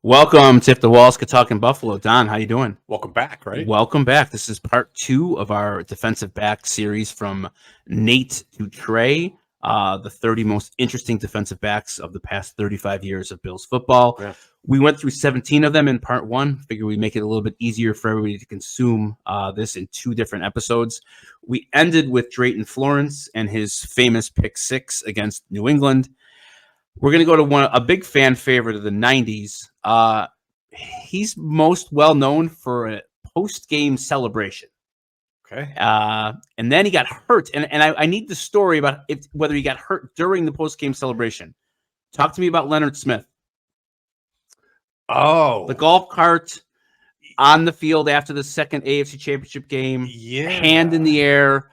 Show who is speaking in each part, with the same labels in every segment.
Speaker 1: Welcome to If the Walls Could Talk in Buffalo. Don, how you doing?
Speaker 2: Welcome back, right?
Speaker 1: Welcome back. This is part 2 of our defensive back series from Nate to Tre, the 30 most interesting defensive backs of the past 35 years of Bills football.
Speaker 2: Yeah.
Speaker 1: We went through 17 of them in part 1. Figure we'd make it a little bit easier for everybody to consume this in 2 different episodes. We ended with Drayton Florence and his famous pick 6 against New England. We're going to go to a big fan favorite of the 90s. He's most well known for a post-game celebration.
Speaker 2: Okay.
Speaker 1: And then he got hurt. And I need the story about whether he got hurt during the post-game celebration. Talk to me about Leonard Smith.
Speaker 2: Oh.
Speaker 1: The golf cart on the field after the second AFC Championship game.
Speaker 2: Yeah.
Speaker 1: Hand in the air.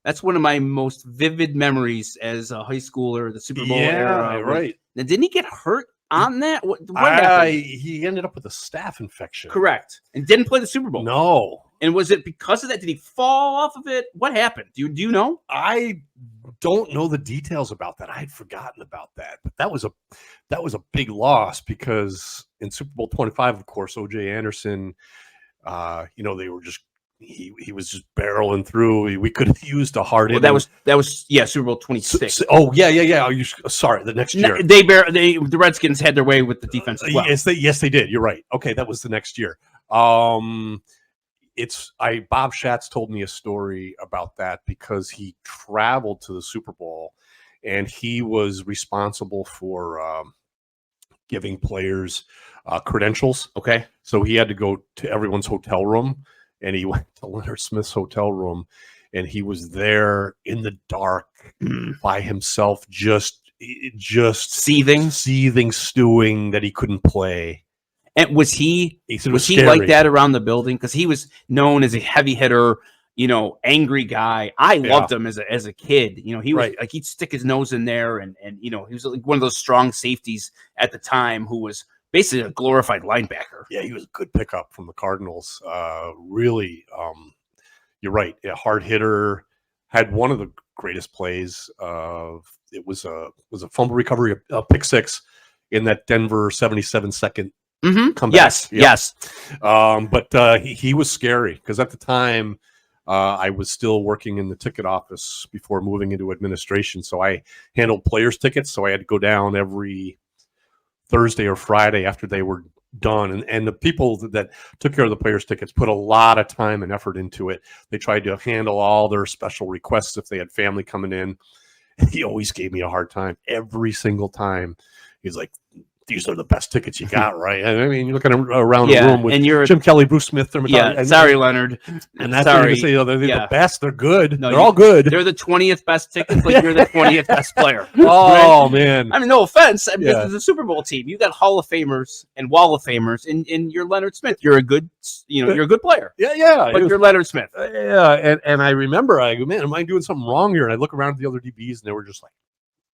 Speaker 1: That's one of my most vivid memories as a high schooler, the Super Bowl era.
Speaker 2: Right.
Speaker 1: Now, didn't he get hurt on that? What happened?
Speaker 2: He ended up with a staph infection.
Speaker 1: Correct. And didn't play the Super Bowl.
Speaker 2: No.
Speaker 1: And was it because of that? Did he fall off of it? What happened? Do you know?
Speaker 2: I don't know the details about that. I had forgotten about that. But that was a big loss because in Super Bowl 25, of course, O.J. Anderson, they were just he was just barreling through. We could have used a hard.
Speaker 1: Well, that was Super Bowl 26.
Speaker 2: Yeah. Sorry, the next year.
Speaker 1: The Redskins had their way with the defense as well.
Speaker 2: Yes, they did. You're right. Okay, that was the next year. Bob Schatz told me a story about that because he traveled to the Super Bowl and he was responsible for giving players credentials.
Speaker 1: Okay,
Speaker 2: so he had to go to everyone's hotel room. And he went to Leonard Smith's hotel room, and he was there in the dark by himself, just
Speaker 1: seething,
Speaker 2: stewing that he couldn't play.
Speaker 1: And was he
Speaker 2: scary.
Speaker 1: Like that around the building? Because he was known as a heavy hitter, angry guy. I loved him as a kid. He was like he'd stick his nose in there, and he was like one of those strong safeties at the time who was basically a glorified linebacker.
Speaker 2: Yeah, he was a good pickup from the Cardinals. Really, you're right. A hard hitter. Had one of the greatest plays. It was a fumble recovery, a pick 6 in that Denver 77-second comeback.
Speaker 1: Yes.
Speaker 2: But he was scary because at the time I was still working in the ticket office before moving into administration. So I handled players' tickets. So I had to go down every Thursday or Friday after they were done. And the people that took care of the players' tickets put a lot of time and effort into it. They tried to handle all their special requests if they had family coming in. He always gave me a hard time every single time. He's like, these are the best tickets you got, right? I mean, you're looking around the room with Jim Kelly, Bruce Smith.
Speaker 1: Sorry, Leonard.
Speaker 2: And that's what you say. They're the best. They're good.
Speaker 1: No,
Speaker 2: they're all good.
Speaker 1: They're the 20th best tickets, like you're the 20th best player.
Speaker 2: Oh, man.
Speaker 1: I mean, no offense. I mean, this is a Super Bowl team. You got Hall of Famers and Wall of Famers, and you're Leonard Smith. You're a good, you're a good player.
Speaker 2: Yeah.
Speaker 1: But you're Leonard Smith.
Speaker 2: And I remember, I go, man, am I doing something wrong here? And I look around at the other DBs, and they were just like,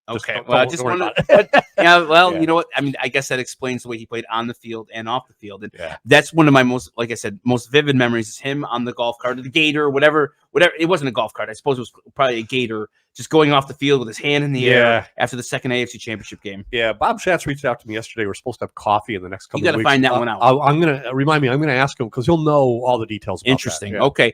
Speaker 1: okay, well, I just want to. You know what? I mean, I guess that explains the way he played on the field and off the field, and that's one of my most vivid memories is him on the golf cart, or the gator, whatever. It wasn't a golf cart. I suppose it was probably a gator, just going off the field with his hand in the air after the second AFC Championship game.
Speaker 2: Yeah, Bob Schatz reached out to me yesterday. We're supposed to have coffee in the next couple of weeks.
Speaker 1: You got to find that one out.
Speaker 2: I'm going to ask him because he'll know all the details about
Speaker 1: Interesting.
Speaker 2: that.
Speaker 1: Okay.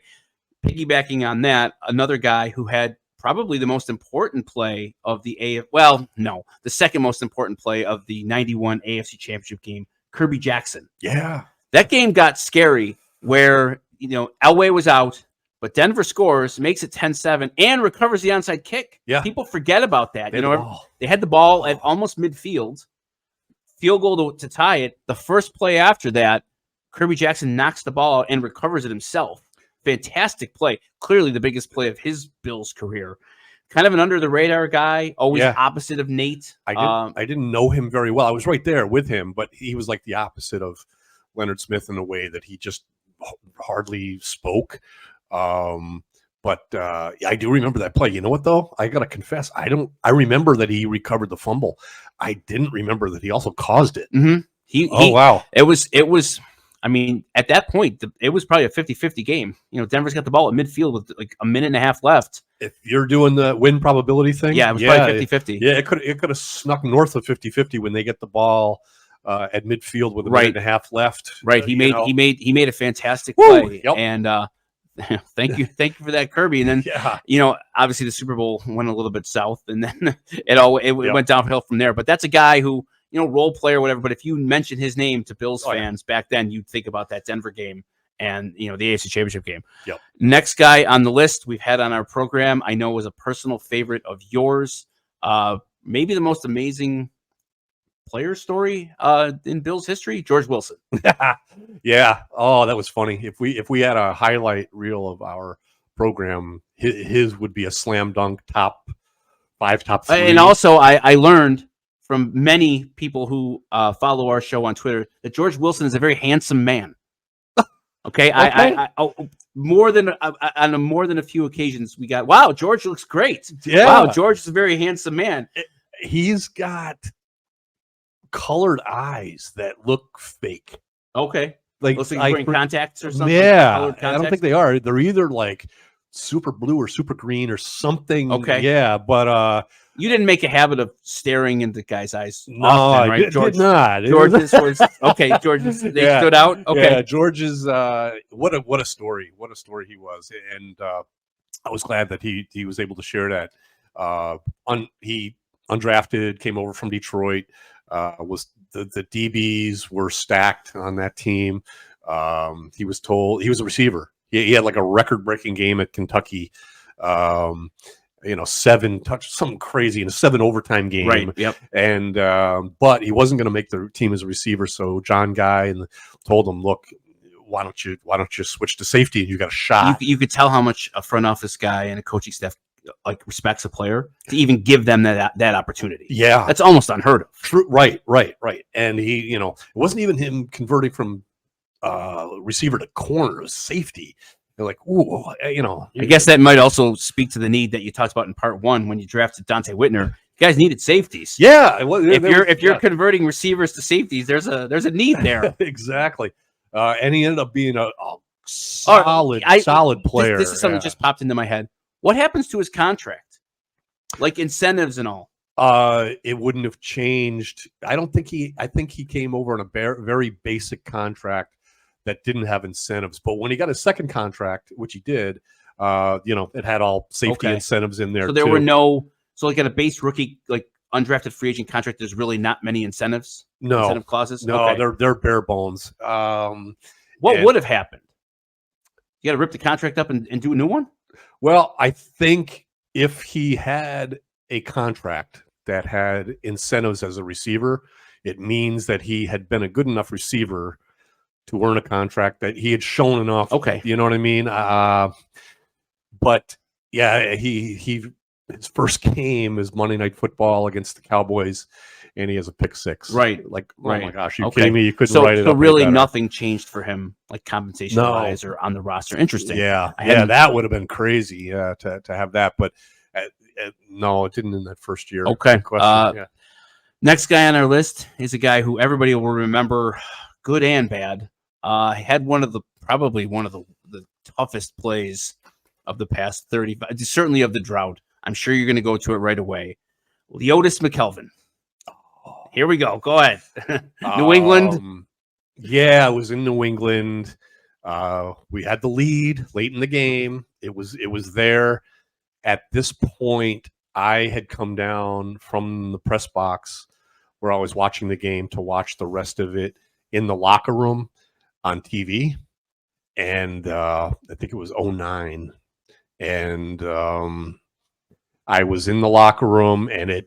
Speaker 1: Piggybacking on that, another guy who had probably the most important play of the the second most important play of the 91 AFC Championship game, Kirby Jackson.
Speaker 2: Yeah.
Speaker 1: That game got scary where, Elway was out, but Denver scores, makes it 10-7, and recovers the onside kick.
Speaker 2: Yeah.
Speaker 1: People forget about that. They had the ball at almost midfield, field goal to tie it. The first play after that, Kirby Jackson knocks the ball out and recovers it himself. Fantastic play. Clearly the biggest play of his Bills career. Kind of an under-the-radar guy, always opposite of Nate.
Speaker 2: I didn't know him very well. I was right there with him, but he was like the opposite of Leonard Smith in a way that he just hardly spoke. But I do remember that play. You know what, though? I got to confess, I remember that he recovered the fumble. I didn't remember that he also caused it.
Speaker 1: Mm-hmm.
Speaker 2: Wow.
Speaker 1: It was. I mean, at that point, it was probably a 50-50 game. Denver's got the ball at midfield with like a minute and a half left.
Speaker 2: If you're doing the win probability thing,
Speaker 1: it was probably 50-50.
Speaker 2: Yeah, it could have snuck north of 50-50 when they get the ball at midfield with a
Speaker 1: Right.
Speaker 2: minute and a half left.
Speaker 1: Right. He made a fantastic
Speaker 2: Woo!
Speaker 1: play.
Speaker 2: Yep.
Speaker 1: And thank you for that, Kirby. And then
Speaker 2: Yeah.
Speaker 1: obviously the Super Bowl went a little bit south, and then it went downhill from there. But that's a guy who, role player, whatever. But if you mention his name to Bills fans back then, you'd think about that Denver game and the AFC Championship game.
Speaker 2: Yep.
Speaker 1: Next guy on the list we've had on our program, I know was a personal favorite of yours. Maybe the most amazing player story in Bills history, George Wilson.
Speaker 2: Yeah. Oh, that was funny. If we had a highlight reel of our program, his would be a slam dunk top 5, top 3.
Speaker 1: And also, I learned from many people who follow our show on Twitter that George Wilson is a very handsome man. Okay, I more than on more than a few occasions we got. Wow, George looks great.
Speaker 2: Yeah.
Speaker 1: Wow, George is a very handsome man.
Speaker 2: He's got colored eyes that look fake.
Speaker 1: Okay,
Speaker 2: Like
Speaker 1: looks like he's wearing contacts or something.
Speaker 2: Yeah, I don't think they are. They're either like super blue or super green or something.
Speaker 1: Okay,
Speaker 2: yeah, but
Speaker 1: you didn't make a habit of staring into guys' eyes.
Speaker 2: No,
Speaker 1: often, right?
Speaker 2: I did not.
Speaker 1: George's was okay. George's they stood out. Okay,
Speaker 2: yeah, George's what a story. What a story he was, and I was glad that he was able to share that. He undrafted, came over from Detroit. Was the DBs were stacked on that team. He was told he was a receiver. He had like a record-breaking game at Kentucky. 7 touch, something crazy in a 7 overtime game.
Speaker 1: Right. Yep.
Speaker 2: And but he wasn't going to make the team as a receiver. So John Guy told him, "Look, why don't you switch to safety? And you got a shot."
Speaker 1: You could tell how much a front office guy and a coaching staff respects a player to even give them that opportunity.
Speaker 2: Yeah,
Speaker 1: that's almost unheard of.
Speaker 2: True. Right. And he, it wasn't even him converting from receiver to corner, it was safety. They're like, ooh,
Speaker 1: I guess that might also speak to the need that you talked about in part 1 when you drafted Dante Whitner. You guys needed safeties.
Speaker 2: Yeah.
Speaker 1: If you're converting receivers to safeties, there's a need there.
Speaker 2: Exactly. And he ended up being a solid player.
Speaker 1: This is something that just popped into my head. What happens to his contract? Like incentives and all?
Speaker 2: It wouldn't have changed. I think he came over on a very basic contract that didn't have incentives. But when he got his second contract, which he did, it had all safety incentives in there.
Speaker 1: So there were like at a base rookie, like undrafted free agent contract, there's really not many incentives.
Speaker 2: No
Speaker 1: incentive clauses.
Speaker 2: No,
Speaker 1: okay.
Speaker 2: they're bare bones.
Speaker 1: What would have happened? You got to rip the contract up and do a new one?
Speaker 2: Well, I think if he had a contract that had incentives as a receiver, it means that he had been a good enough receiver to earn a contract, that he had shown enough.
Speaker 1: Okay.
Speaker 2: You know what I mean? But yeah, his first game is Monday Night Football against the Cowboys, and he has a pick 6.
Speaker 1: Right.
Speaker 2: Like,
Speaker 1: right.
Speaker 2: Oh my gosh, you kidding me? You couldn't write it up.
Speaker 1: So really nothing changed for him, like compensation wise or on the roster. Interesting.
Speaker 2: Yeah. That would have been crazy to have that. But no, it didn't in that first year.
Speaker 1: Okay.
Speaker 2: Next
Speaker 1: guy on our list is a guy who everybody will remember, good and bad. Had probably one of the toughest plays of the past 35, certainly of the drought. I'm sure you're going to go to it right away. Leotis McKelvin. Here we go. Go ahead. New England.
Speaker 2: Yeah, it was in New England. We had the lead late in the game. It was there. At this point, I had come down from the press box where I was watching the game to watch the rest of it in the locker room on TV. And I think it was 2009. And I was in the locker room, and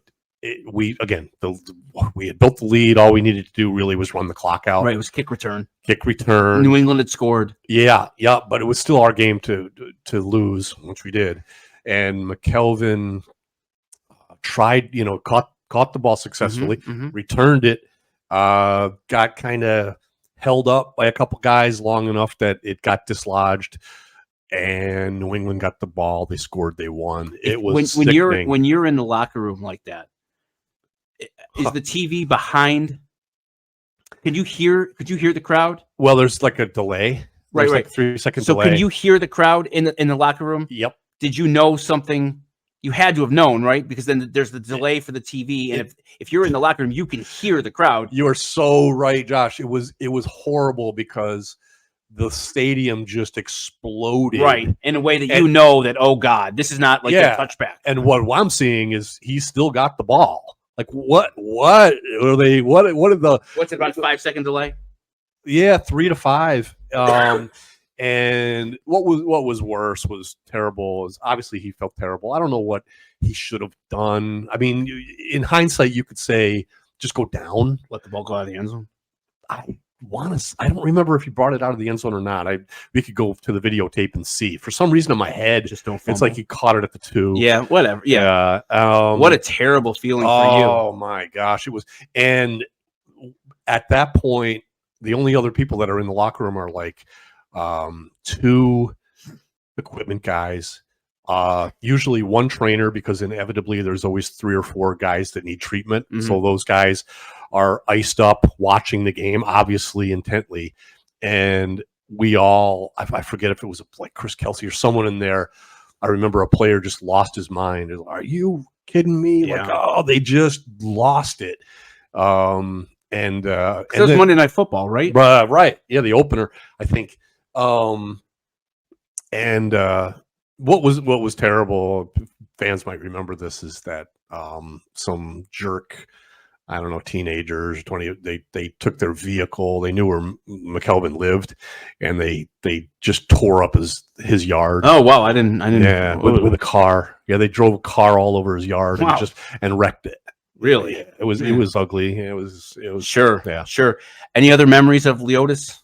Speaker 2: we had built the lead. All we needed to do really was run the clock out.
Speaker 1: Right, it was kick return.
Speaker 2: New
Speaker 1: England had scored.
Speaker 2: Yeah, but it was still our game to lose, which we did. And McKelvin tried, caught the ball successfully, returned it, got kind of held up by a couple guys long enough that it got dislodged. And New England got the ball. They scored. They won. It was
Speaker 1: when you're in the locker room like that. Is the TV behind? Could you hear the crowd?
Speaker 2: Well, there's like a delay.
Speaker 1: Right.
Speaker 2: Like 3 second
Speaker 1: so
Speaker 2: delay.
Speaker 1: So can you hear the crowd in the locker room?
Speaker 2: Yep.
Speaker 1: Did you know something you had to have known, right? Because then there's the delay for the TV, and if you're in the locker room, you can hear the crowd.
Speaker 2: You are so right, Josh. It was horrible because the stadium just exploded,
Speaker 1: right, in a way that that, oh God, this is not like a touchback.
Speaker 2: And what I'm seeing is he still got the ball. Like what are they? What did the?
Speaker 1: What's it, about 5 second delay?
Speaker 2: Yeah, 3 to 5. And what was worse was terrible. Is obviously he felt terrible. I don't know what he should have done. I mean, in hindsight, you could say just go down,
Speaker 1: let the ball go out of the end zone.
Speaker 2: I don't remember if he brought it out of the end zone or not. We could go to the videotape and see. For some reason in my head,
Speaker 1: just don't fumble.
Speaker 2: It's like he caught it at the 2.
Speaker 1: Yeah, whatever. Yeah. What a terrible feeling for you.
Speaker 2: Oh my gosh, it was. And at that point, the only other people that are in the locker room are like 2 equipment guys, usually 1 trainer, because inevitably there's always 3 or 4 guys that need treatment. Mm-hmm. So those guys are iced up watching the game, obviously intently. And we all, I forget if it was like Chris Kelsey or someone in there. I remember a player just lost his mind. Are you kidding me?
Speaker 1: Yeah.
Speaker 2: Like, they just lost it. And
Speaker 1: it was Monday Night Football, right?
Speaker 2: Right. Yeah, the opener, I think. What was terrible, fans might remember this, is that some jerk, I don't know, teenagers, 20, they took their vehicle. They knew where McKelvin lived, and they just tore up his yard.
Speaker 1: Oh wow, I didn't.
Speaker 2: Yeah, with a car. Yeah, they drove a car all over his yard.
Speaker 1: Wow.
Speaker 2: and wrecked it.
Speaker 1: Really?
Speaker 2: Yeah, it was ugly. It was
Speaker 1: sure.
Speaker 2: Yeah,
Speaker 1: sure. Any other memories of Leotis?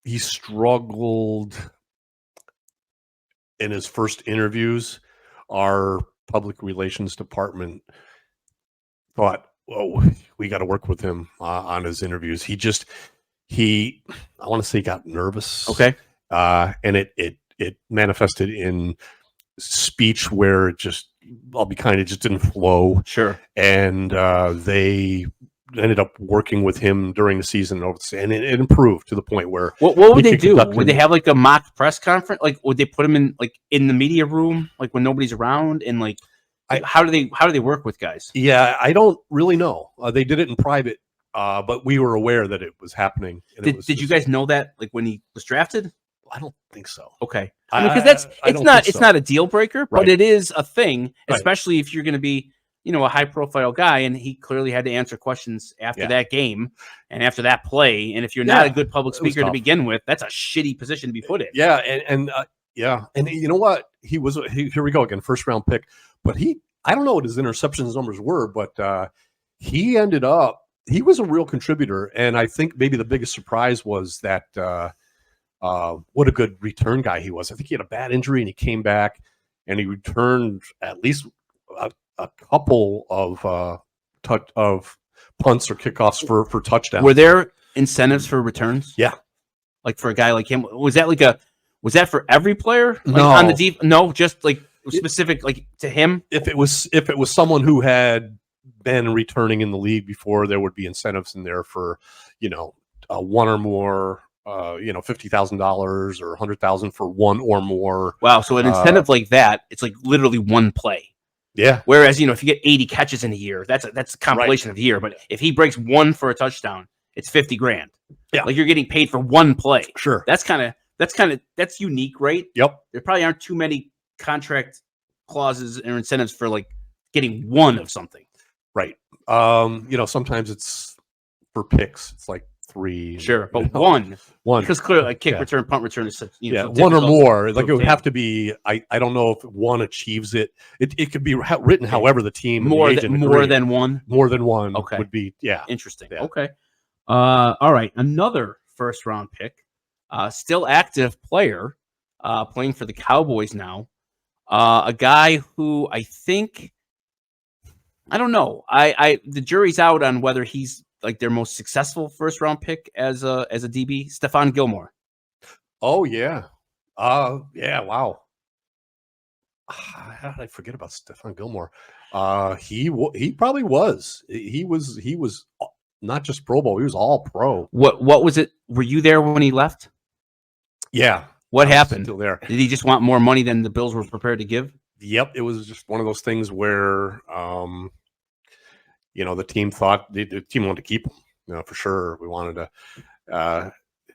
Speaker 2: He struggled in his first interviews. Our public relations department thought, "Oh, we got to work with him on his interviews." I want to say, got nervous.
Speaker 1: Okay,
Speaker 2: and it manifested in speech where it just, I'll be kind, it just didn't flow.
Speaker 1: Sure.
Speaker 2: And they ended up working with him during the season, and it improved to the point where
Speaker 1: what would they do? Would they have like a mock press conference? Like, would they put him in the media room, like when nobody's around, and like how do they work with guys?
Speaker 2: Yeah, I don't really know. They did it in private, but we were aware that it was happening.
Speaker 1: Did you guys know that, like, when he was drafted?
Speaker 2: I don't think so.
Speaker 1: Okay, because it's not a deal breaker,
Speaker 2: right.
Speaker 1: But it is a thing, especially if you're going to be, a high profile guy, and he clearly had to answer questions after that game and after that play. And if you're not a good public speaker to begin with, that's a shitty position to be put in.
Speaker 2: Yeah, and you know what? Here we go again, first round pick. But I don't know what his interceptions numbers were, but he was a real contributor. And I think maybe the biggest surprise was that what a good return guy he was. I think he had a bad injury and he came back and he returned at least a couple of punts or kickoffs for touchdowns.
Speaker 1: Were there incentives for returns?
Speaker 2: Yeah.
Speaker 1: Like for a guy like him, was that for every player? Like
Speaker 2: no.
Speaker 1: On the deep? No, just like specific, like to him.
Speaker 2: If it was someone who had been returning in the league before, there would be incentives in there for, one or more, $50,000 or $100,000 for one or more.
Speaker 1: Wow. So an incentive like that, it's like literally one play.
Speaker 2: Yeah.
Speaker 1: Whereas, if you get 80 catches in a year, that's a compilation of the year. But if he breaks one for a touchdown, it's $50,000.
Speaker 2: Yeah.
Speaker 1: Like you're getting paid for one play.
Speaker 2: Sure.
Speaker 1: That's unique, right?
Speaker 2: Yep.
Speaker 1: There probably aren't too many contract clauses or incentives for like getting one of something.
Speaker 2: Right. Sometimes it's for picks. It's like 3.
Speaker 1: Sure. But one. Because clearly like kick return, punt return is
Speaker 2: one or more. Like it would have to be, I don't know if one achieves it. It could be written however the team
Speaker 1: more than one.
Speaker 2: More than one
Speaker 1: okay.
Speaker 2: would be
Speaker 1: interesting.
Speaker 2: Yeah.
Speaker 1: Okay. All right. Another first round pick. Still active player, playing for the Cowboys now. A guy who I think, I don't know. The jury's out on whether he's like their most successful first round pick as a DB. Stephon Gilmore.
Speaker 2: Oh yeah. Yeah. Wow. How did I forget about Stephon Gilmore? He probably was. He was not just Pro Bowl. He was all pro.
Speaker 1: What was it? Were you there when he left?
Speaker 2: Yeah.
Speaker 1: What
Speaker 2: I was
Speaker 1: happened?
Speaker 2: Still there.
Speaker 1: Did he just want more money than the Bills were prepared to give?
Speaker 2: Yep, it was just one of those things where, the team thought the team wanted to keep him, for sure. We wanted to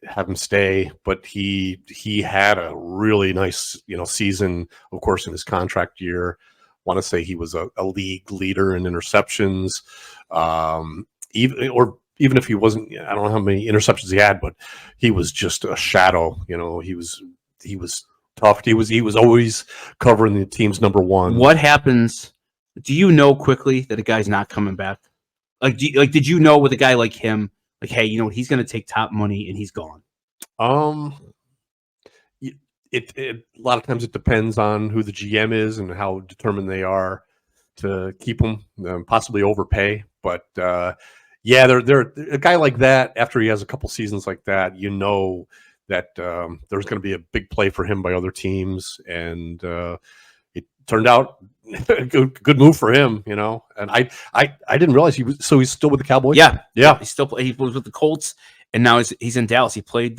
Speaker 2: have him stay, but he had a really nice, season, of course, in his contract year. Want to say he was a league leader in interceptions, even if he wasn't. I don't know how many interceptions he had, but he was just a shadow. He was tough. He was always covering the team's number one.
Speaker 1: What happens? Do you know quickly that a guy's not coming back? Did you know with a guy like him, like, hey, he's going to take top money and he's gone?
Speaker 2: It a lot of times it depends on who the GM is and how determined they are to keep him, possibly overpay. But yeah, they're a guy like that. After he has a couple seasons like that, that there's going to be a big play for him by other teams, and it turned out a good move for him, And I didn't realize he's still with the Cowboys.
Speaker 1: Yeah. He was with the Colts, and now he's in Dallas. He played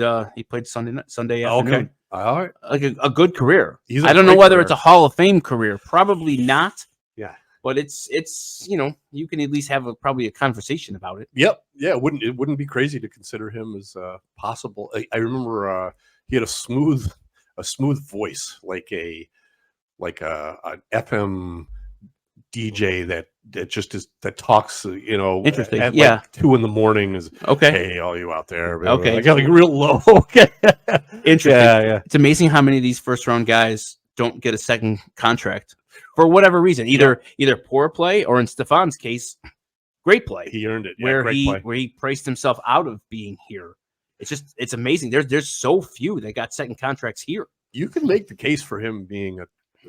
Speaker 1: Sunday afternoon.
Speaker 2: Okay, all right,
Speaker 1: like a good career.
Speaker 2: I
Speaker 1: don't know whether it's a Hall of Fame career. Probably not.
Speaker 2: Yeah.
Speaker 1: But it's you can at least have probably a conversation about it.
Speaker 2: Yep. Yeah. It wouldn't be crazy to consider him as possible. I remember he had a smooth voice, like an FM DJ that talks,
Speaker 1: Interesting.
Speaker 2: at
Speaker 1: like
Speaker 2: 2 a.m. is
Speaker 1: okay.
Speaker 2: Hey, all you out there.
Speaker 1: Okay.
Speaker 2: I got like real low. Okay.
Speaker 1: Interesting.
Speaker 2: Yeah.
Speaker 1: It's amazing how many of these first round guys don't get a second contract for whatever reason, either poor play or in Stefan's case, great play.
Speaker 2: He earned it.
Speaker 1: Yeah, where he priced himself out of being here. It's amazing. There's so few that got second contracts here.
Speaker 2: You can make the case for him being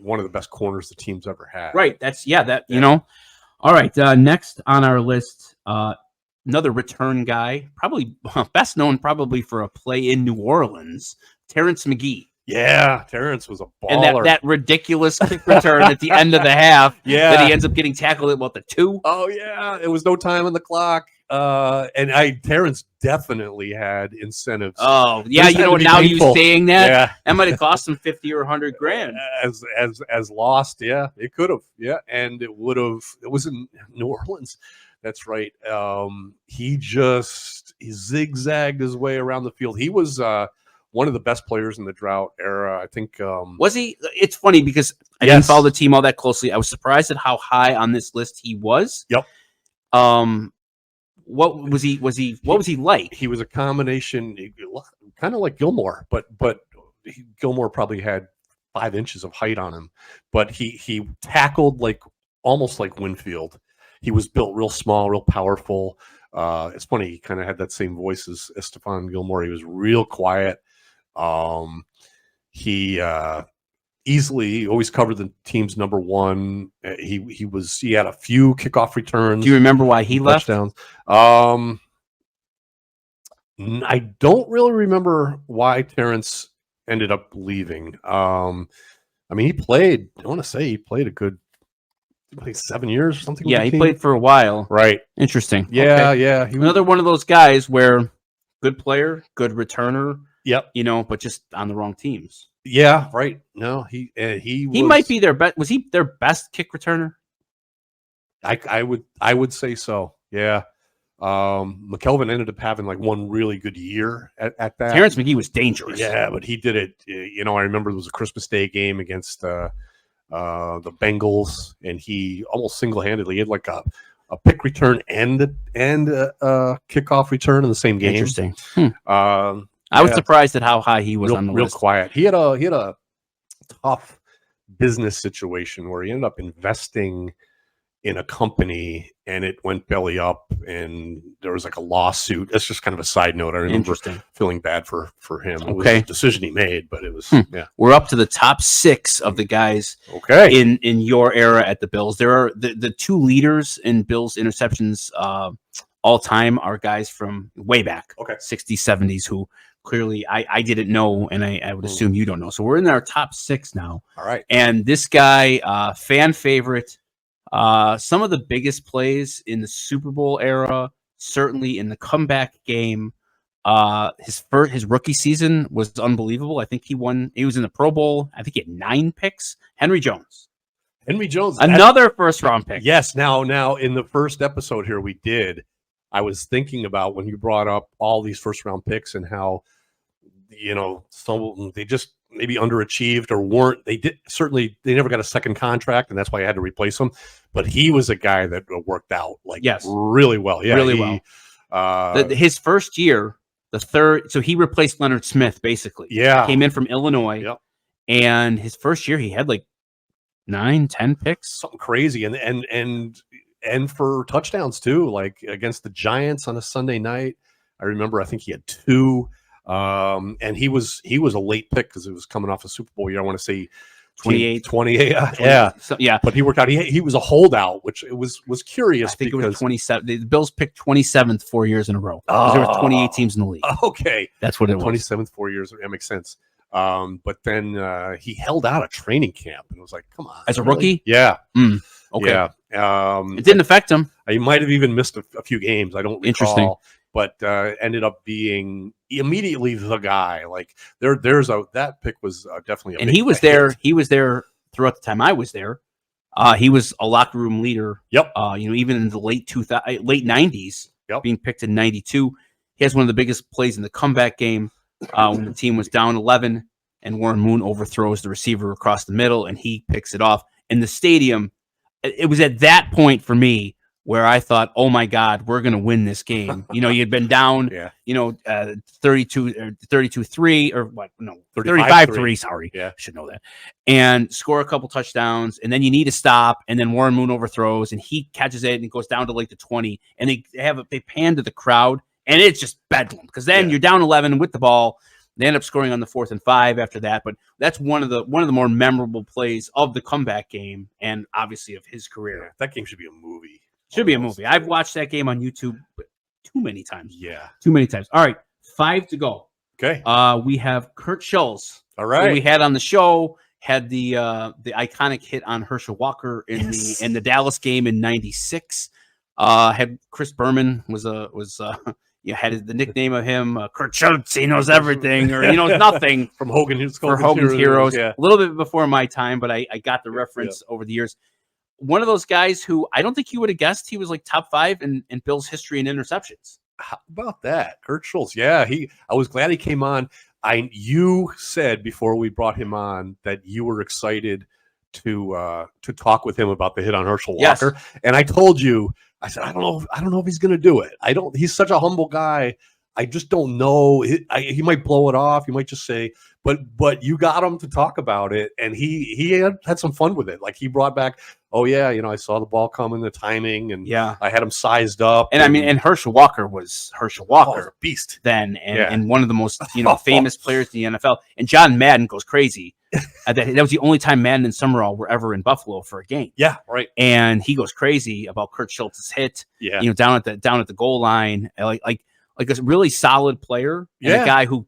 Speaker 2: one of the best corners the team's ever had.
Speaker 1: Right. All right. Next on our list, another return guy, probably best known for a play in New Orleans, Terrence McGee.
Speaker 2: Yeah, Terrence was a baller.
Speaker 1: And that ridiculous kick return at the end of the half that he ends up getting tackled at the 2.
Speaker 2: Oh, yeah. It was no time on the clock. And Terrence definitely had incentives.
Speaker 1: Oh, yeah. Now you saying that,
Speaker 2: that
Speaker 1: might have cost him 50 or 100 grand.
Speaker 2: As lost. Yeah, it could have. Yeah. And it would have. It was in New Orleans. That's right. He zigzagged his way around the field. He was one of the best players in the drought era, I think.
Speaker 1: Was he? It's funny because I didn't follow the team all that closely. I was surprised at how high on this list he was.
Speaker 2: Yep.
Speaker 1: What was he? What was he like?
Speaker 2: He was a combination, kind of like Gilmore, but Gilmore probably had 5 inches of height on him, but he tackled almost like Winfield. He was built real small, real powerful. It's funny, he kind of had that same voice as Stephon Gilmore. He was real quiet. He easily always covered the team's number one. He had a few kickoff returns.
Speaker 1: Do you remember why he left?
Speaker 2: Touchdowns. I don't really remember why Terrence ended up leaving. He played. I want to say he played a good 7 years or something.
Speaker 1: Yeah, he played for a while.
Speaker 2: Right.
Speaker 1: Interesting.
Speaker 2: Yeah,
Speaker 1: okay.
Speaker 2: Yeah.
Speaker 1: Another one of those guys where good player, good returner.
Speaker 2: Yep.
Speaker 1: But just on the wrong teams.
Speaker 2: Yeah. Right. No, he
Speaker 1: might be their best. Was he their best kick returner?
Speaker 2: I would say so. Yeah. McKelvin ended up having one really good year at that.
Speaker 1: Terrence McGee was dangerous.
Speaker 2: Yeah, but he did it. I remember it was a Christmas Day game against the Bengals, and he almost single-handedly had a pick return and a kickoff return in the same game.
Speaker 1: Interesting. I was surprised at how high he was on the list.
Speaker 2: Real quiet. He had a tough business situation where he ended up investing in a company and it went belly up, and there was a lawsuit. That's just kind of a side note. I remember feeling bad for him. It was a decision he made, but it was
Speaker 1: We're up to the top 6 of the guys in your era at the Bills. There are the 2 leaders in Bills interceptions all time are guys from way back, 60s, 70s, who clearly I didn't know, and I would assume you don't know. So we're in our top 6 now.
Speaker 2: All right.
Speaker 1: And this guy, fan favorite, some of the biggest plays in the Super Bowl era, certainly in the comeback game, His rookie season was unbelievable. I think he was in the Pro Bowl. I think he had 9 picks. Henry Jones, another first round pick.
Speaker 2: Yes. Now in the first episode here I was thinking about when you brought up all these first round picks and how, some they just maybe underachieved or weren't. They never got a second contract, and that's why I had to replace him. But he was a guy that worked out really well. Yeah,
Speaker 1: really well. His first year, the third, so he replaced Leonard Smith basically.
Speaker 2: Yeah,
Speaker 1: came in from Illinois.
Speaker 2: Yep.
Speaker 1: And his first year, he had like 9, 10 picks,
Speaker 2: something crazy, and for touchdowns too, like against the Giants on a Sunday night. I remember, I think he had 2. And he was a late pick because it was coming off a Super Bowl year. I want to say 28. Yeah.
Speaker 1: So, yeah.
Speaker 2: But he worked out. He was a holdout, which was curious.
Speaker 1: I think it was 27. The Bills picked 27th 4 years in a row. There were 28 teams in the league.
Speaker 2: Okay.
Speaker 1: That's what it was.
Speaker 2: 27th 4 years. That makes sense. But then he held out a training camp and was like, come on.
Speaker 1: As a rookie?
Speaker 2: Yeah.
Speaker 1: Okay.
Speaker 2: Yeah.
Speaker 1: It didn't affect him.
Speaker 2: He might have even missed a few games. I don't recall.
Speaker 1: Interesting.
Speaker 2: But ended up being immediately the guy. Like that pick was definitely
Speaker 1: and he was there. He was there throughout the time I was there. He was a locker room leader.
Speaker 2: Yep.
Speaker 1: Even in the late 90s,
Speaker 2: yep.
Speaker 1: Being picked in 92. He has one of the biggest plays in the comeback game when the team was down 11 and Warren Moon overthrows the receiver across the middle and he picks it off in the stadium. It was at that point for me where I thought, oh my God, we're going to win this game. You had been down, 32-3 or what? No, 35-3. Sorry.
Speaker 2: Yeah.
Speaker 1: I should know that. And score a couple touchdowns. And then you need to stop. And then Warren Moon overthrows and he catches it and it goes down to like the 20. And they pan to the crowd and it's just bedlam because then you're down 11 with the ball. They end up scoring on the 4th and 5 after that. But that's one of the more memorable plays of the comeback game and obviously of his career.
Speaker 2: Yeah, that game should be a movie.
Speaker 1: Should be a movie. I've watched that game on YouTube too many times.
Speaker 2: Yeah.
Speaker 1: Too many times. All right. 5 to go.
Speaker 2: Okay.
Speaker 1: We have Kurt Schulz.
Speaker 2: All right.
Speaker 1: We had on the show, had the iconic hit on Herschel Walker in the Dallas game in 96. Had Chris Berman had the nickname of him, Kurt Schulz, he knows everything, or he knows nothing.
Speaker 2: From Hogan's
Speaker 1: Heroes.
Speaker 2: Yeah.
Speaker 1: A little bit before my time, but I got the reference over the years. One of those guys who I don't think you would have guessed he was like top 5 in Bill's history in interceptions.
Speaker 2: How about that? Kurt Schulz. Yeah, I was glad he came on. You said before we brought him on that you were excited to talk with him about the hit on Herschel Walker.
Speaker 1: Yes.
Speaker 2: And I told you, I said, I don't know if he's going to do it. He's such a humble guy. I just don't know. He might blow it off. He might just say, but you got him to talk about it, and he had some fun with it. Like he brought back, oh yeah, I saw the ball coming, the timing, and I had him sized up.
Speaker 1: And Herschel Walker was
Speaker 2: a beast
Speaker 1: then, and one of the most famous players in the NFL. And John Madden goes crazy. That was the only time Madden and Summerall were ever in Buffalo for a game.
Speaker 2: Yeah, right.
Speaker 1: And he goes crazy about Kurt Schultz's hit.
Speaker 2: Yeah,
Speaker 1: down at the goal line, like a really solid player, and a guy who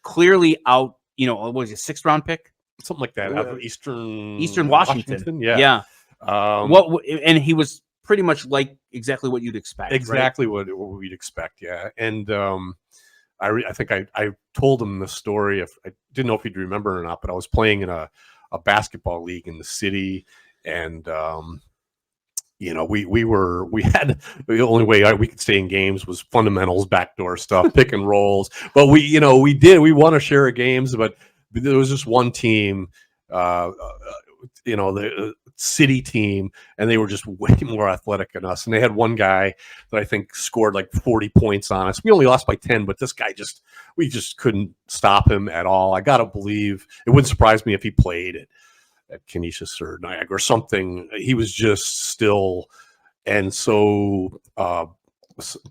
Speaker 1: clearly out, what was it, 6th round pick?
Speaker 2: Something like that. Out of Eastern
Speaker 1: Washington.
Speaker 2: Yeah.
Speaker 1: And he was pretty much like exactly what you'd expect.
Speaker 2: Exactly
Speaker 1: right?
Speaker 2: what we'd expect. Yeah. And I think I told him the story. If I didn't know if he'd remember or not, but I was playing in a basketball league in the city, and we had the only way we could stay in games was fundamentals, backdoor stuff, pick and rolls. But we won a share of games, but there was just one team, the city team, and they were just way more athletic than us. And they had one guy that I think scored like 40 points on us. We only lost by 10, but this guy we just couldn't stop him at all. I got to believe it wouldn't surprise me if he played at Canisius or Niagara or something. He was just still. And so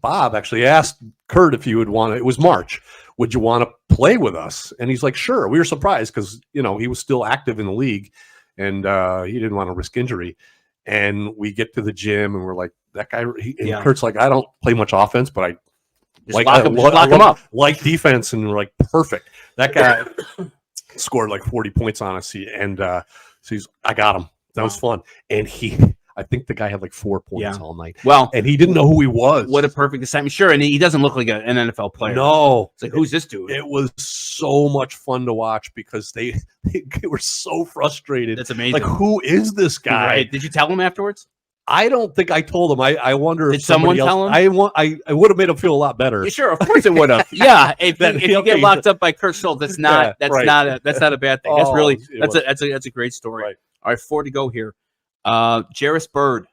Speaker 2: Bob actually asked Kurt if you would want to, it was March, would you want to play with us? And he's like, sure. We were surprised because, he was still active in the league and he didn't want to risk injury. And we get to the gym and we're like, that guy, Kurt's like, I don't play much offense, but I lock him up. Like defense. And we're like, perfect. That guy scored like 40 points on us. I got him. That was fun. And I think the guy had like 4 points
Speaker 1: Yeah.
Speaker 2: all night.
Speaker 1: Well,
Speaker 2: And he didn't know who he was.
Speaker 1: what a perfect assignment. Sure, and he doesn't look like an NFL player.
Speaker 2: No.
Speaker 1: It's like, who's this dude?
Speaker 2: It was so much fun to watch because they were so frustrated.
Speaker 1: That's amazing.
Speaker 2: Like, who is this guy?
Speaker 1: Right. Did you tell him afterwards?
Speaker 2: I don't think I told him. I wonder
Speaker 1: Did
Speaker 2: if somebody
Speaker 1: someone
Speaker 2: else,
Speaker 1: tell him?
Speaker 2: I would have made him feel a lot better.
Speaker 1: Yeah, sure, of course it would have. Yeah, if you
Speaker 2: Okay,
Speaker 1: get locked up by Kurt Schultz, that's not not a bad thing. That's really that's a great story.
Speaker 2: Right.
Speaker 1: All right, 4 to go here. Jarris Byrd.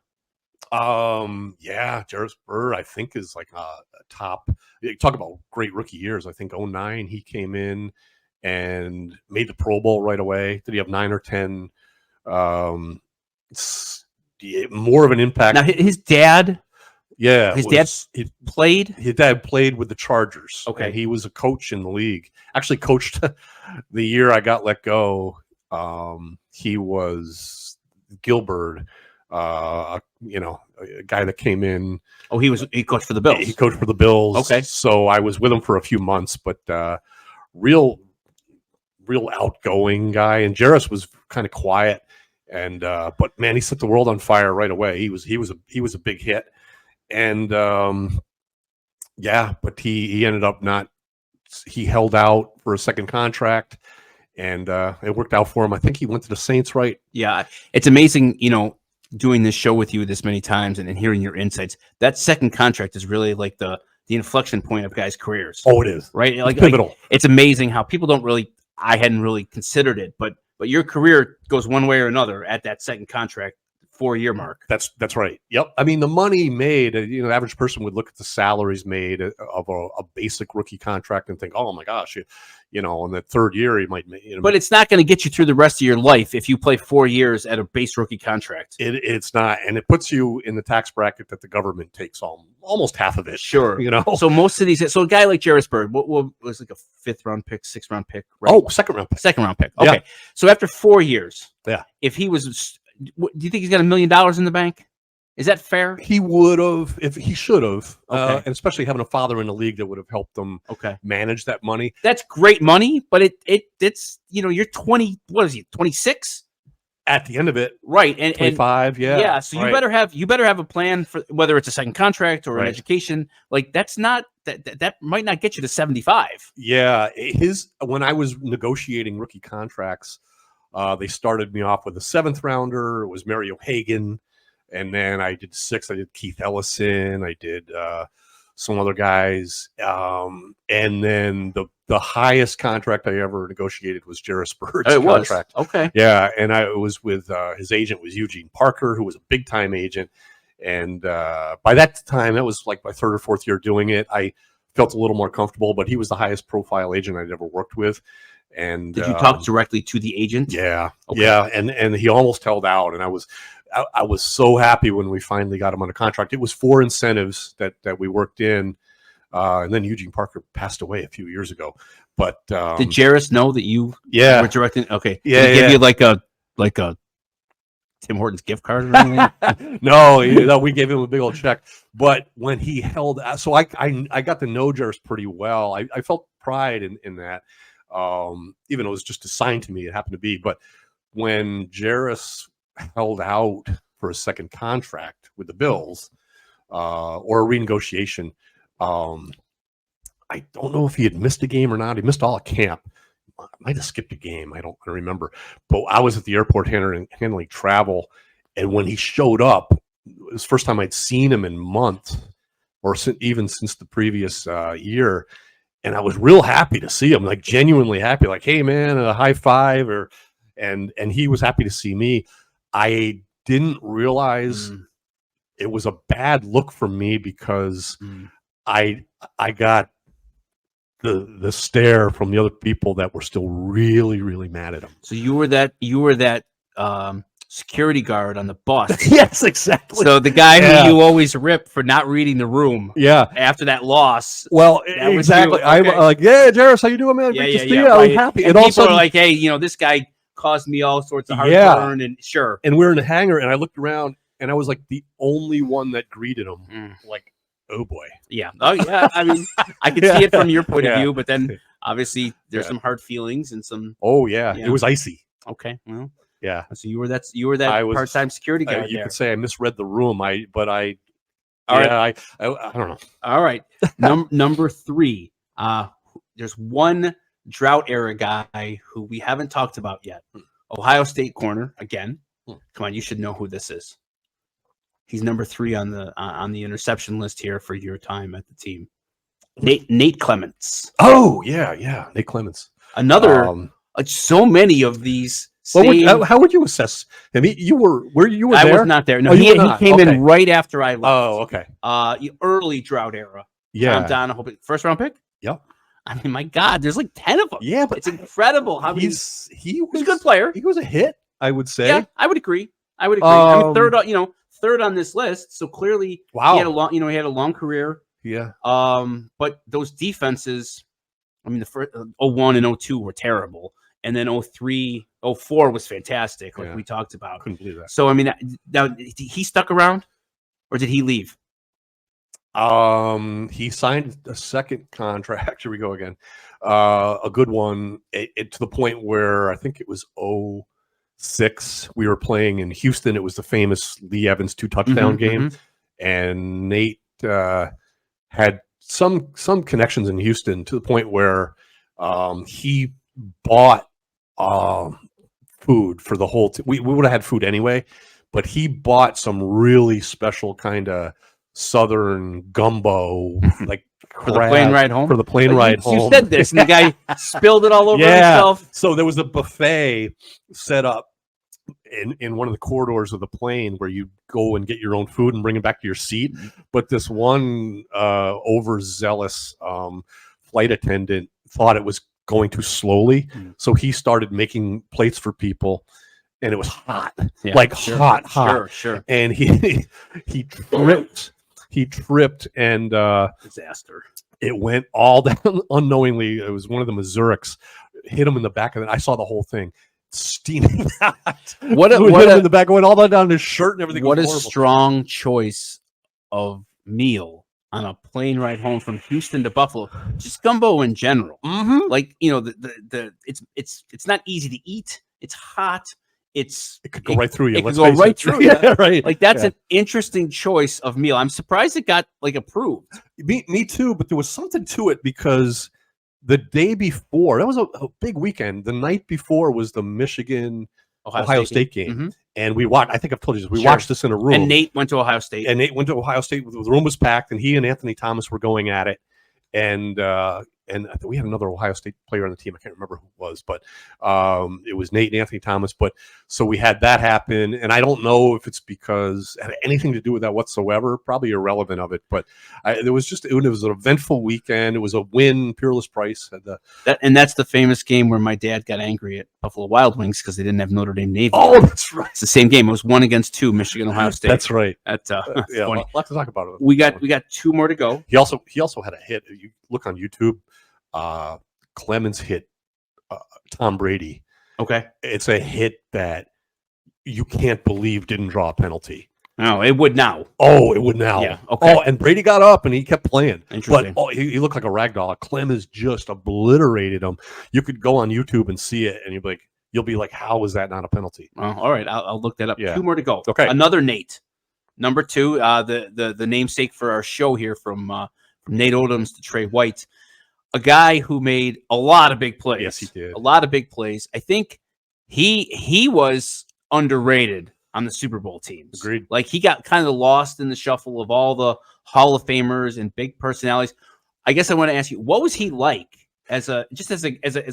Speaker 2: Yeah, Jarris Byrd, I think, is like a top. You talk about great rookie years. I think 2009 he came in and made the Pro Bowl right away. Did he have 9 or 10? More of an impact.
Speaker 1: Now his dad.
Speaker 2: Yeah,
Speaker 1: his dad played.
Speaker 2: His dad played with the Chargers.
Speaker 1: Okay,
Speaker 2: and he was a coach in the league. Actually, coached the year I got let go. He was Gilbert, a guy that came in.
Speaker 1: Oh, he coached for the Bills.
Speaker 2: He coached for the Bills.
Speaker 1: Okay,
Speaker 2: so I was with him for a few months, but real outgoing guy. And Jarris was kind of quiet, and but man, he set the world on fire right away. He was a big hit. And but he ended up not. He held out for a second contract, and it worked out for him. I think he went to the Saints, right?
Speaker 1: Yeah, it's amazing, doing this show with you this many times and hearing your insights. That second contract is really like the inflection point of guys' careers.
Speaker 2: Oh, it is,
Speaker 1: right?
Speaker 2: It's pivotal.
Speaker 1: Like, it's amazing how people don't really. I hadn't really considered it, but your career goes one way or another at that second contract. 4-year mark.
Speaker 2: That's right. Yep. I mean, the money made, the average person would look at the salaries made of a basic rookie contract and think, oh my gosh, in the third year he might make.
Speaker 1: But it's not going to get you through the rest of your life if you play 4 years at a base rookie contract.
Speaker 2: It's not, and it puts you in the tax bracket that the government takes almost half of it.
Speaker 1: Sure. So most of these, so a guy like Jarris Byrd, what was like a 5th round pick, 6th round pick? Right?
Speaker 2: Oh, second round pick.
Speaker 1: Okay. Yeah. So after 4 years, if he was. Do you think he's got $1 million in the bank? Is that fair?
Speaker 2: He would have, if he should have,
Speaker 1: okay.
Speaker 2: And especially having a father in the league that would have helped them manage that money.
Speaker 1: That's great money, but it's you're 20. What is he? 26
Speaker 2: at the end of it,
Speaker 1: right? And
Speaker 2: 25,
Speaker 1: yeah. So you better have a plan for whether it's a second contract or an education. Like that's not that might not get you to 75.
Speaker 2: Yeah, when I was negotiating rookie contracts. They started me off with a 7th rounder. It was Mario Hagan. And then I did 6. I did Keith Ellison. I did some other guys. And then the highest contract I ever negotiated was Jarris Byrd's contract.
Speaker 1: Okay.
Speaker 2: Yeah. And it was with his agent was Eugene Parker, who was a big time agent. And by that time, that was like my 3rd or 4th year doing it. I felt a little more comfortable, but he was the highest profile agent I'd ever worked with. And
Speaker 1: did you talk directly to the agent?
Speaker 2: Yeah, yeah, and he almost held out, and I was so happy when we finally got him under contract. It was 4 incentives that we worked in, and then Eugene Parker passed away a few years ago. But
Speaker 1: did Jarris know that you were directing? Okay,
Speaker 2: yeah,
Speaker 1: did he give you like a Tim Hortons gift card or anything?
Speaker 2: No, we gave him a big old check. But when he held, so I got to know Jarris pretty well. I felt pride in that. Even though it was just assigned to me, it happened to be. But when Jarris held out for a second contract with the Bills or a renegotiation, I don't know if he had missed a game or not. He missed all of camp. I might have skipped a game. I don't remember. But I was at the airport handling travel, and when he showed up, it was the first time I'd seen him in months, or even since the previous year. And I was real happy to see him, like genuinely happy, like, hey man, a high five, and he was happy to see me. I didn't realize it was a bad look for me because I got the stare from the other people that were still really, really mad at him.
Speaker 1: So you were that security guard on the bus.
Speaker 2: Yes, exactly.
Speaker 1: So the guy who you always rip for not reading the room.
Speaker 2: Yeah.
Speaker 1: After that loss.
Speaker 2: Well, exactly.
Speaker 1: Okay.
Speaker 2: I'm like, yeah, Jarris, how you doing, man? Great to see you. I'm happy.
Speaker 1: And people are like, hey, this guy caused me all sorts of heartburn and sure.
Speaker 2: And we're in the hangar, and I looked around, and I was like the only one that greeted him. Like, oh boy.
Speaker 1: Yeah. Oh yeah. I mean, I can see it from your point of view, but then obviously there's some hard feelings and some.
Speaker 2: Oh yeah. It was icy.
Speaker 1: Okay. Well.
Speaker 2: Yeah.
Speaker 1: So you were that
Speaker 2: I was-
Speaker 1: part-time security guard
Speaker 2: You
Speaker 1: there.
Speaker 2: could say I misread the room. I
Speaker 1: All right.
Speaker 2: don't know.
Speaker 1: All right. Number 3. There's one drought era guy who we haven't talked about yet. Ohio State corner again. Come on, you should know who this is. He's number 3 on the interception list here for your time at the team. Nate Clements.
Speaker 2: Oh yeah, Nate Clements.
Speaker 1: Another like so many of these.
Speaker 2: How would you assess him? You were
Speaker 1: I
Speaker 2: there?
Speaker 1: was not there. No,
Speaker 2: Oh, you
Speaker 1: he
Speaker 2: were not.
Speaker 1: came
Speaker 2: Okay.
Speaker 1: in right after I left.
Speaker 2: Oh, okay.
Speaker 1: Early drought era.
Speaker 2: Yeah.
Speaker 1: Tom Donahoe, first round pick.
Speaker 2: Yep.
Speaker 1: I mean, my God, there's like 10 of them.
Speaker 2: Yeah, but
Speaker 1: It's incredible how many.
Speaker 2: he was
Speaker 1: a good player.
Speaker 2: He was a hit, I would say.
Speaker 1: Yeah, I would agree. I mean, third on this list. So clearly,
Speaker 2: Wow.
Speaker 1: he had a long career.
Speaker 2: Yeah.
Speaker 1: But those defenses, I mean, the first 01 and 02 were terrible, and then 03, 04 was fantastic, like we talked about.
Speaker 2: Couldn't believe that.
Speaker 1: So I mean, now he stuck around, or did he leave?
Speaker 2: He signed a second contract. Here we go again. A good one. To the point where I think it was 06. We were playing in Houston. It was the famous Lee Evans 2-touchdown game, and Nate had some connections in Houston to the point where he bought food for the whole team. We would have had food anyway, but he bought some really special kind of Southern gumbo, like
Speaker 1: For the plane ride home?
Speaker 2: For the plane ride home.
Speaker 1: You said this, and the guy spilled it all over himself.
Speaker 2: So there was a buffet set up in one of the corridors of the plane where you go and get your own food and bring it back to your seat. But this one overzealous flight attendant thought it was going too slowly. So he started making plates for people, and it was hot, hot.
Speaker 1: Sure.
Speaker 2: And he tripped and
Speaker 1: Disaster.
Speaker 2: it went all down unknowingly. It was one of the Mazuriks, hit him in the back of it. I saw the whole thing steaming hot.
Speaker 1: What
Speaker 2: hit him in the back, went all the way down his shirt and everything.
Speaker 1: What a
Speaker 2: horrible.
Speaker 1: strong choice of meal on a plane ride home from Houston to Buffalo. Just gumbo in general. Like, it's not easy to eat. It's hot. It
Speaker 2: could go right through you.
Speaker 1: It could go right through you.
Speaker 2: Yeah, right.
Speaker 1: Like, that's an interesting choice of meal. I'm surprised it got like approved.
Speaker 2: Me too, but there was something to it because the day before, that was a big weekend. The night before was the Michigan Ohio State game. And we watched, I think I've told you this, we watched this in a room.
Speaker 1: And Nate went to Ohio State.
Speaker 2: The room was packed, and he and Anthony Thomas were going at it. And we had another Ohio State player on the team. I can't remember who it was, but it was Nate and Anthony Thomas. But so we had that happen, and I don't know if it's because it had anything to do with that whatsoever. Probably irrelevant of it, but it was an eventful weekend. It was a win. Peerless Price had
Speaker 1: and that's the famous game where my dad got angry at Buffalo Wild Wings because they didn't have Notre Dame Navy.
Speaker 2: Oh, that's right.
Speaker 1: It's the same game. It was 1-2, Michigan Ohio State.
Speaker 2: That's right.
Speaker 1: That's
Speaker 2: yeah,
Speaker 1: funny.
Speaker 2: Lots to talk about it.
Speaker 1: We got 2 more to go.
Speaker 2: He also had a hit. You look on YouTube. Clements hit Tom Brady.
Speaker 1: Okay.
Speaker 2: It's a hit that you can't believe didn't draw a penalty.
Speaker 1: No, it would now.
Speaker 2: Oh, it would now.
Speaker 1: Yeah. Okay.
Speaker 2: Oh, and Brady got up and he kept playing.
Speaker 1: Interesting.
Speaker 2: But he looked like a rag doll. Clements just obliterated him. You could go on YouTube and see it, and you'll be like, how is that not a penalty?
Speaker 1: All right. I'll look that up.
Speaker 2: Yeah.
Speaker 1: 2 more to go.
Speaker 2: Okay.
Speaker 1: Another Nate. Number 2, the namesake for our show here from Nate Odoms to Tre White. A guy who made a lot of big plays.
Speaker 2: Yes, he did.
Speaker 1: A lot of big plays. I think he was underrated on the Super Bowl teams.
Speaker 2: Agreed.
Speaker 1: Like, he got kind of lost in the shuffle of all the Hall of Famers and big personalities. I guess I want to ask you, what was he like as a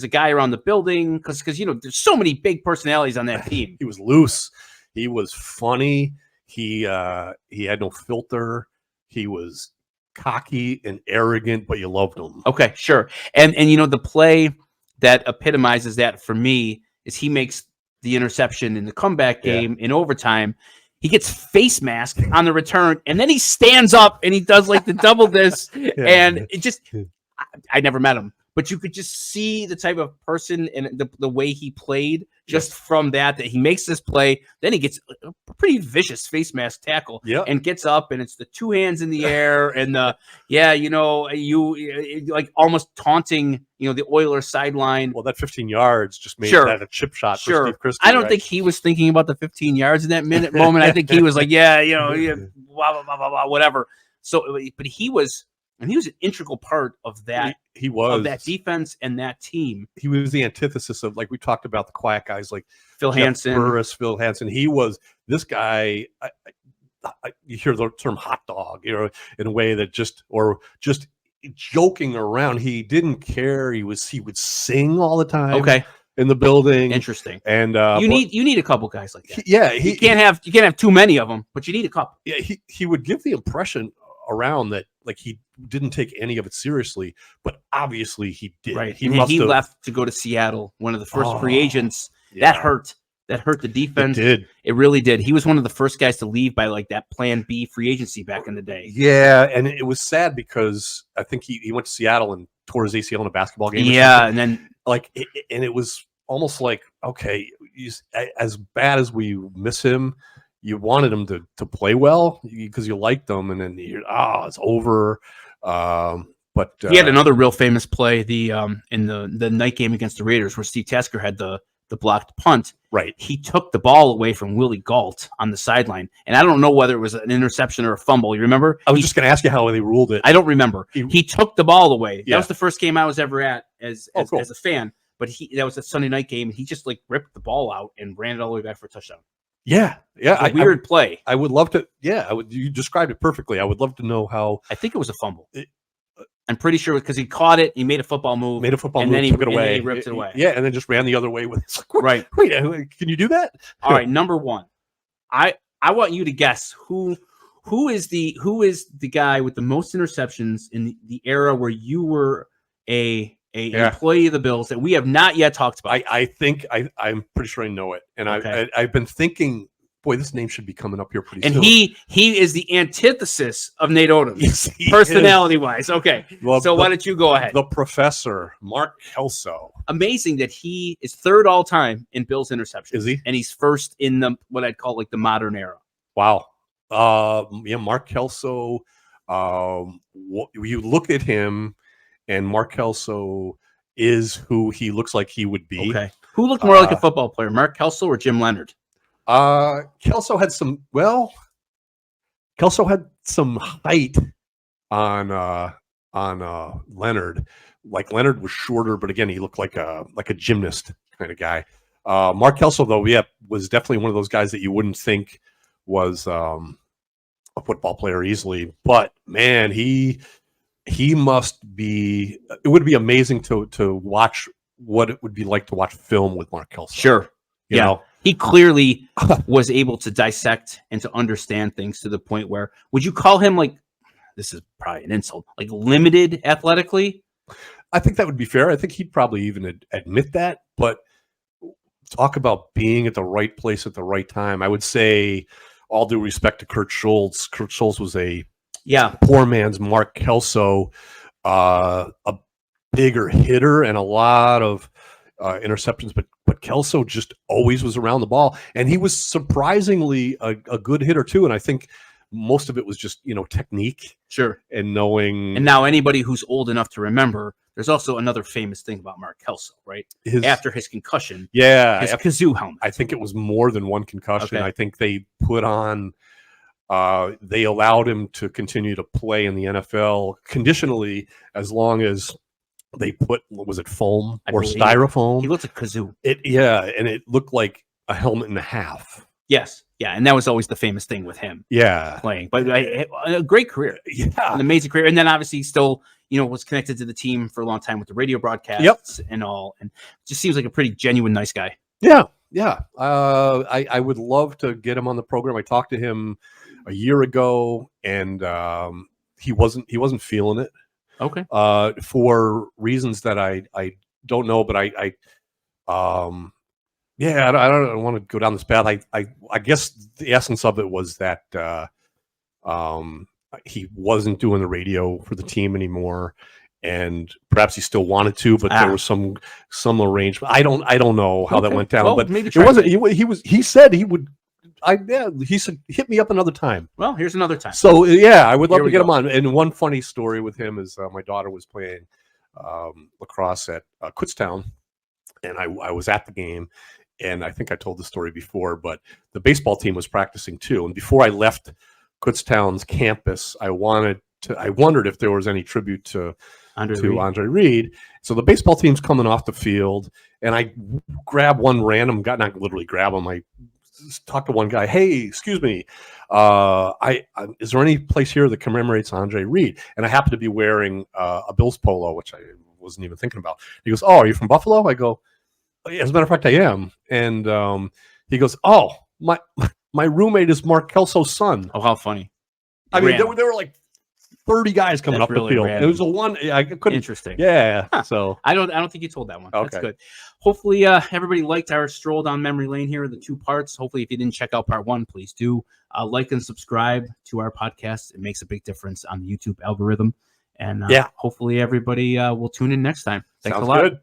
Speaker 1: guy around the building? Because there's so many big personalities on that team.
Speaker 2: He was loose. He was funny. He had no filter. He was cocky and arrogant, but you loved him.
Speaker 1: Okay, sure. And the play that epitomizes that for me is he makes the interception in the comeback game in overtime. He gets face masked on the return, and then he stands up and he does like the double this, and it just I never met him, but you could just see the type of person and the way he played just from that he makes this play. Then he gets a pretty vicious face mask tackle and gets up, and it's the two hands in the air and you like almost taunting, the Oilers sideline.
Speaker 2: Well, that 15 yards just made that a chip shot for Steve Christie.
Speaker 1: I don't think he was thinking about the 15 yards in that moment. I think he was like, blah, blah, blah, blah, blah, whatever. So, but he was an integral part of that. He was of that defense and that team.
Speaker 2: He was the antithesis of, like we talked about, the quiet guys like
Speaker 1: Phil Hansen,
Speaker 2: Phil Hansen. He was this guy. You hear the term hot dog, in a way that just joking around. He didn't care. He would sing all the time.
Speaker 1: Okay.
Speaker 2: In the building.
Speaker 1: Interesting.
Speaker 2: And
Speaker 1: you need a couple guys like that.
Speaker 2: You
Speaker 1: can't have too many of them, but you need a couple.
Speaker 2: Yeah, he would give the impression around that like he didn't take any of it seriously, but obviously he did.
Speaker 1: Right. He left to go to Seattle, one of the first free agents.
Speaker 2: Yeah.
Speaker 1: That hurt the defense.
Speaker 2: It did.
Speaker 1: It really did. He was one of the first guys to leave by like that Plan B free agency back in the day.
Speaker 2: Yeah, and it was sad because I think he went to Seattle and tore his ACL in a basketball game.
Speaker 1: Yeah, and then
Speaker 2: and it was almost like, okay, as bad as we miss him, you wanted him to play well because you liked him, and then it's over. But
Speaker 1: he had another real famous play in the night game against the Raiders where Steve Tasker had the blocked punt.
Speaker 2: Right.
Speaker 1: He took the ball away from Willie Gault on the sideline. And I don't know whether it was an interception or a fumble. You remember?
Speaker 2: I was just going to ask you how they ruled it.
Speaker 1: I don't remember. He took the ball away.
Speaker 2: Yeah.
Speaker 1: That was the first game I was ever at as a fan. But that was a Sunday night game. And he just like ripped the ball out and ran it all the way back for a touchdown.
Speaker 2: Yeah. Yeah.
Speaker 1: Weird play.
Speaker 2: I would love to. Yeah. You described it perfectly. I would love to know how.
Speaker 1: I think it was a fumble. I'm pretty sure because he caught it, he made a football move,
Speaker 2: and then he took it away.
Speaker 1: And then he ripped it away.
Speaker 2: Yeah, and then just ran the other way with it. Like,
Speaker 1: right.
Speaker 2: Wait, can you do that?
Speaker 1: All right, number one. I want you to guess who is the guy with the most interceptions in the era where you were a employee of the Bills that we have not yet talked about.
Speaker 2: I think I'm pretty sure I know it, and I've been thinking, boy, this name should be coming up here pretty soon.
Speaker 1: And he is the antithesis of Nate Odom,
Speaker 2: yes,
Speaker 1: personality-wise. Okay, well, so why don't you go ahead?
Speaker 2: The professor, Mark Kelso.
Speaker 1: Amazing that he is third all-time in Bills interceptions.
Speaker 2: Is he?
Speaker 1: And he's first in what I'd call like the modern era.
Speaker 2: Wow. Mark Kelso. You look at him, and Mark Kelso is who he looks like he would be.
Speaker 1: Okay. Who looked more like a football player, Mark Kelso or Jim Leonard?
Speaker 2: Kelso had some height on Leonard. Like Leonard was shorter, but again, he looked like a gymnast kind of guy. Mark Kelso, though, was definitely one of those guys that you wouldn't think was a football player easily. But man, he must be. It would be amazing to watch what it would be like to watch film with Mark Kelso.
Speaker 1: Sure.
Speaker 2: You know?
Speaker 1: He clearly was able to dissect and to understand things to the point where, would you call him like, this is probably an insult, like limited athletically?
Speaker 2: I think that would be fair. I think he'd probably even admit that. But talk about being at the right place at the right time. I would say, all due respect to Kurt Schultz, Kurt Schultz was a poor man's Mark Kelso, a bigger hitter and a lot of interceptions, but Kelso just always was around the ball, and he was surprisingly a good hitter too. And I think most of it was just technique,
Speaker 1: sure,
Speaker 2: and knowing.
Speaker 1: And now anybody who's old enough to remember, there's also another famous thing about Mark Kelso, right? After his concussion, his kazoo helmet.
Speaker 2: I think it was more than one concussion.
Speaker 1: Okay.
Speaker 2: I think they put on. They allowed him to continue to play in the NFL conditionally as long as they put, was it foam or styrofoam?
Speaker 1: He looked like kazoo.
Speaker 2: And it looked like a helmet and a half.
Speaker 1: Yes, yeah, and that was always the famous thing with him.
Speaker 2: Yeah,
Speaker 1: playing, but a great career.
Speaker 2: Yeah,
Speaker 1: an amazing career, and then obviously he still was connected to the team for a long time with the radio broadcasts and all, and just seems like a pretty genuine, nice guy.
Speaker 2: Yeah. I would love to get him on the program. I talked to him a year ago, and he wasn't feeling it.
Speaker 1: Okay.
Speaker 2: For reasons that I don't know, but I don't want to go down this path. I guess the essence of it was that he wasn't doing the radio for the team anymore, and perhaps he still wanted to, but there was some arrangement. I don't know how that went down,
Speaker 1: well,
Speaker 2: but
Speaker 1: maybe
Speaker 2: it wasn't. He said he would. He said hit me up another time.
Speaker 1: Well, here's another time.
Speaker 2: So yeah, I would love to get him on. And one funny story with him is my daughter was playing lacrosse at Kutztown, and I was at the game, and I think I told the story before, but the baseball team was practicing too. And before I left Kutztown's campus, I wondered if there was any tribute to Andre Reed. So the baseball team's coming off the field, and I grab one random guy, not literally grab him, I talk to one guy. Hey, excuse me, is there any place here that commemorates Andre Reed? And I happen to be wearing a Bills polo, which I wasn't even thinking about. He goes, "Oh, are you from Buffalo?" I go, "As a matter of fact, I am." And he goes, "Oh, my roommate is Mark Kelso's son."
Speaker 1: Oh, how funny!
Speaker 2: I mean, there were like 30 guys coming up the field. Random. It was I couldn't.
Speaker 1: Interesting.
Speaker 2: Yeah.
Speaker 1: Huh.
Speaker 2: So
Speaker 1: I don't think you told that one.
Speaker 2: Okay.
Speaker 1: That's good. Hopefully, everybody liked our stroll down memory lane here, the 2 parts. Hopefully, if you didn't check out part 1, please do like and subscribe to our podcast. It makes a big difference on the YouTube algorithm. And hopefully, everybody will tune in next time. Thanks a lot. Good.